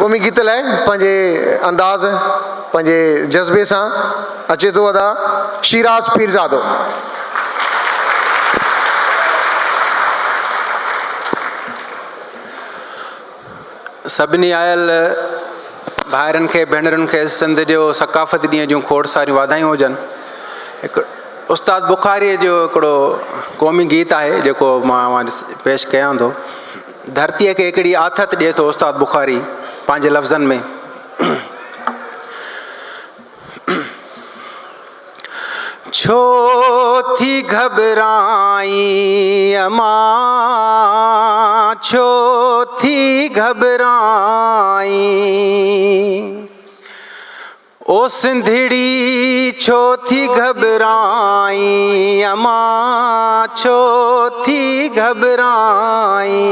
क़ौमी गीत लाइ पंहिंजे अंदाज़ पंहिंजे जज़्बे सां अचे थो अदा शिराज पीरज़ादो। सभिनी आयल भाइरनि खे भेनरुनि खे सिंध जो सकाफ़त ॾींहं जूं खोड़ सारियूं वाधायूं हुजनि। हिकु उस्ताद बुखारीअ जो हिकिड़ो क़ौमी गीत आहे जेको मां पेश कयां थो। धरतीअ खे हिकिड़ी आथत ॾिए थो उस्ताद बुखारी पंहिंजे लफ़्ज़नि में। छो थी घबराई अमा, छो थी घबराई ओ सिंधड़ी, छो थी घबराई अमा, छो थी घबराई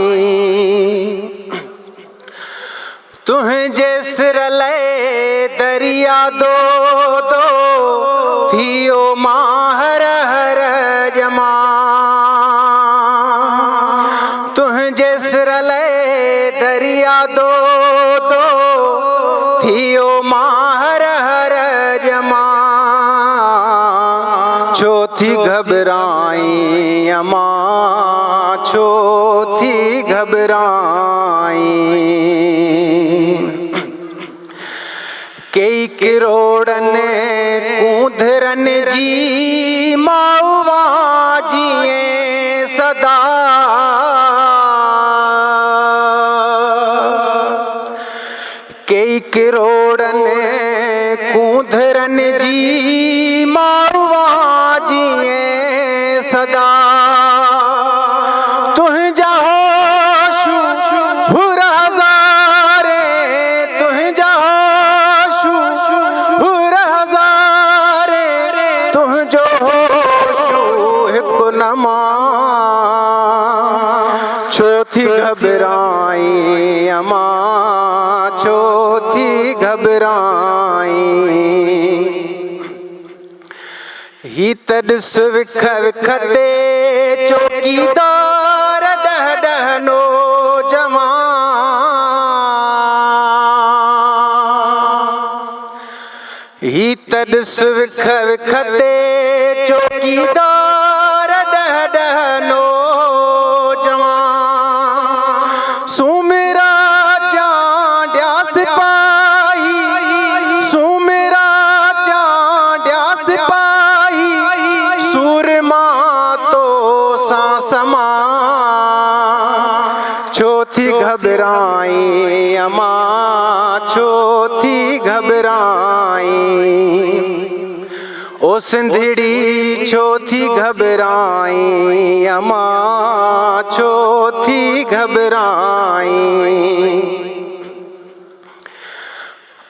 तुंहिंजे सिर लए दरिया दो दो थियो माहर हर जमा, तुंहिंजे सिर लए दरिया दो दो थियो माहर हर जमा, छो थी घबराई अमा, छो थी घबराई कई किरोड़नि कूंधरनि जी माउवा जीए सदा, कई किरोड़नि कूंधरनि जी माउवा जीए सदा, तुंहिंजा होश हुर हज़ारे, तुंहिंजा होश हुर हज़ारे, तुंहिंजो होश हिकु नमा, छो थी घबराई अमा, छो थी घबराई ही त ॾिस विख विख ते चौकीदार ॾह ॾह नौजवान, ही त ॾिस विख विख ते चौकीदार ॾह ॾह नौजवान, सुमिरा चांडिया सिपाही, सुमिरा चांडिया सिपाही, सूरमा तो सां समा, छो थी घबराई अमा, छो थी घबराई ओ सिंधड़ी, छो थी घबराई अमा, छो थी घबराई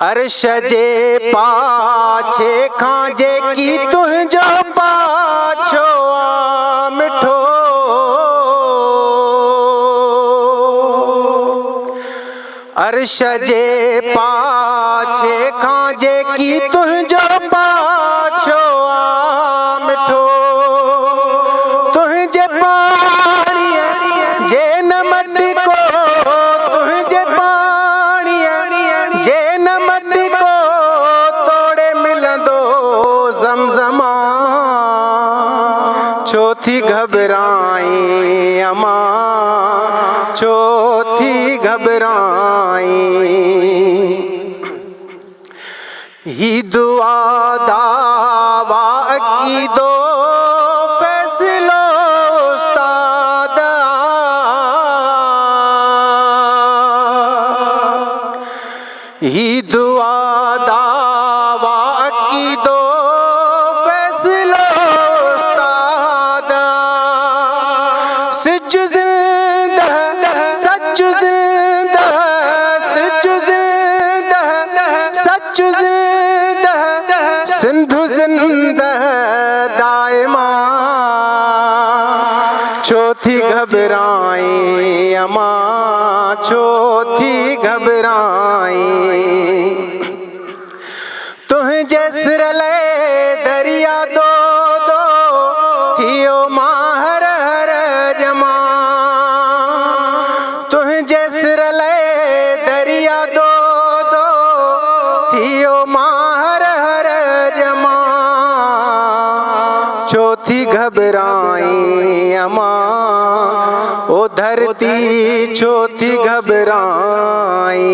अर्श जे पाछे खां जेकी तुंहिंजो पाछो आ मिठो, अर्श जे पाछे खां जेकी तुंहिंजो पाछो आ मिठो, तुंहिंजे पाणीअ जे न मटको, तुंहिंजे पाणीअ जे न मटको तोड़े मिलंदो ज़मज़मा, छो थी घबराई अमा, छो थी घबराई ही दुआ दावा अक़ीदो फ़ैसिलो उस्ताद, ही दुआ दावा अक़ीदो फ़ैसिलो उस्ताद, सिज ज़िंदह सच ज़िंदह, सिज ज़िंदह सच ज़िंदह, सिंध ज़िंदह दाइमा, छो थी घबराई अमा, छो थी घबराई तुंहिंजे सिर लए दरिया दो दो थियो माहर हर जमा, तुंहिंजे सिर लए दरिया दो छो थी घबराई अमा, ओ धरती छो थी घबराई।